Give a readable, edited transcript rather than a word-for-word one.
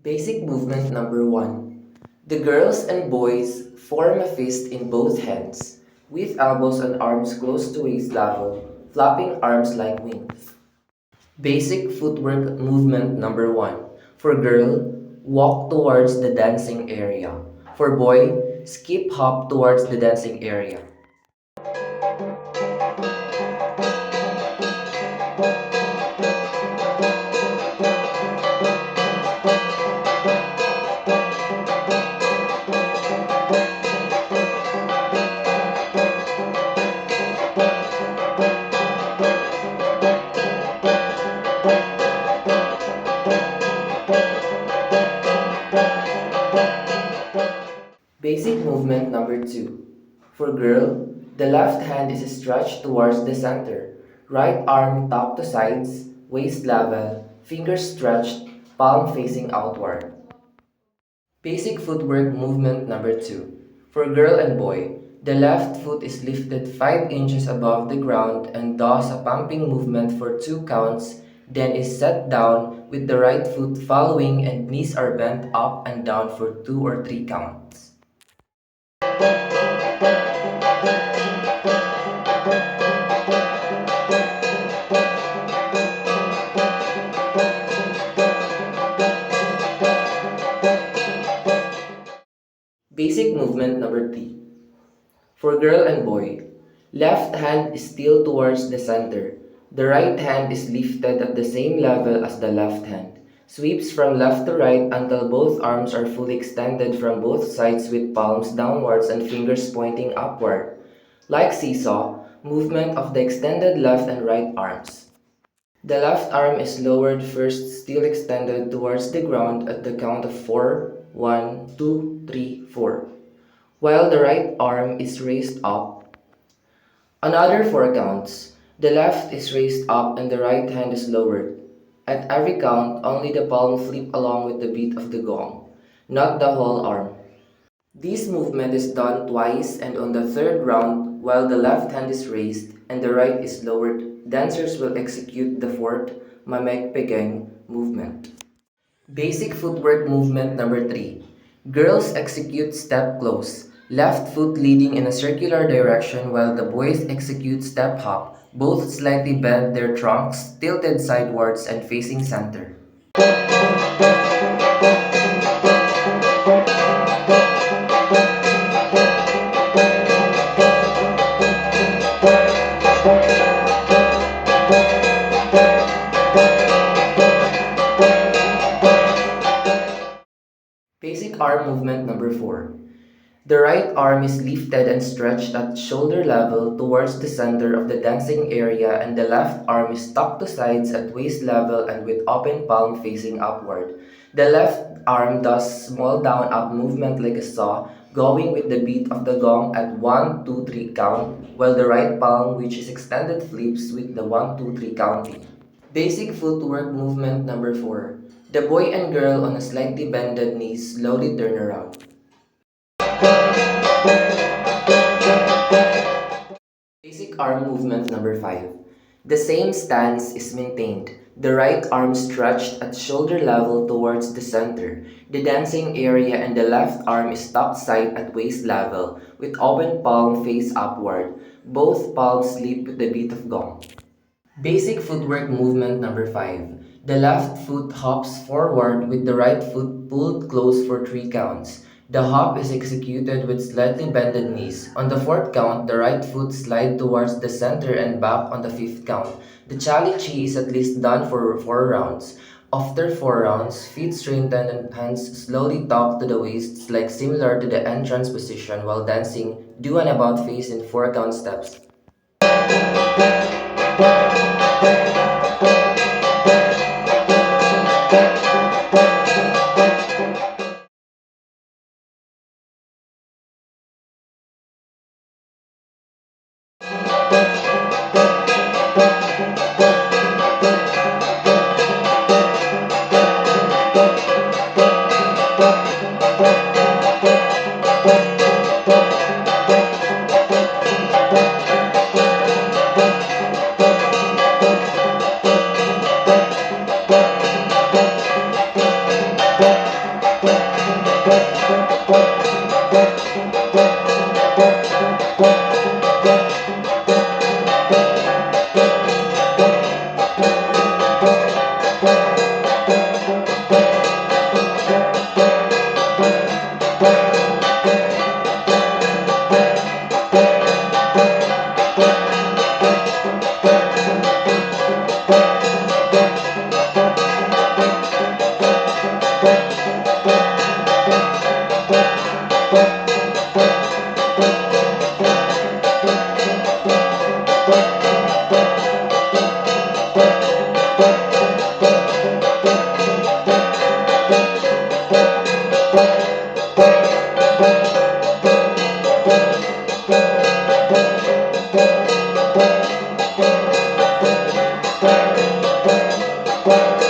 Basic movement number 1. The girls and boys form a fist in both hands, with elbows and arms close to waist level, flapping arms like wings. Basic footwork movement number 1. For girl, walk towards the dancing area. For boy, skip hop towards the dancing area. Basic movement number 2. For girl, the left hand is stretched towards the center. Right arm top to sides, waist level, fingers stretched, palm facing outward. Basic footwork movement number 2. For girl and boy, the left foot is lifted 5 inches above the ground and does a pumping movement for 2 counts, then is set down with the right foot following and knees are bent up and down for 2 or 3 counts. Basic movement number 3. For girl and boy, left hand is still towards the center. The right hand is lifted at the same level as the left hand. Sweeps from left to right until both arms are fully extended from both sides with palms downwards and fingers pointing upward. Like seesaw, movement of the extended left and right arms. The left arm is lowered first, still extended towards the ground at the count of 4, 1, 2, 3, 4, while the right arm is raised up. Another 4 counts. The left is raised up and the right hand is lowered. At every count, only the palm flip along with the beat of the gong, not the whole arm. This movement is done twice, and on the third round, while the left hand is raised and the right is lowered, dancers will execute the fourth Mamek Pegang movement. Basic footwork movement number 3. Girls execute step close, left foot leading in a circular direction while the boys execute step hop. Both slightly bend their trunks, tilted sidewards and facing center. Basic arm movement number 4. The right arm is lifted and stretched at shoulder level towards the center of the dancing area, and the left arm is tucked to sides at waist level and with open palm facing upward. The left arm does small down up movement like a saw, going with the beat of the gong at 1, 2, 3 count, while the right palm, which is extended, flips with the 1, 2, 3 counting. Basic footwork movement number 4. The boy and girl on a slightly bended knees slowly turn around. Basic arm movement number 5. The same stance is maintained. The right arm stretched at shoulder level towards the center. The dancing area and the left arm is tucked side at waist level, with open palm face upward. Both palms slip with the beat of gong. Basic footwork movement number 5. The left foot hops forward with the right foot pulled close for 3 counts. The hop is executed with slightly bended knees. On the 4th count, the right foot slides towards the center and back on the 5th count. The Chali Chi is at least done for 4 rounds. After 4 rounds, feet straighten and hands slowly tuck to the waist, like similar to the entrance position while dancing. Do an about face in 4 count steps. Pagka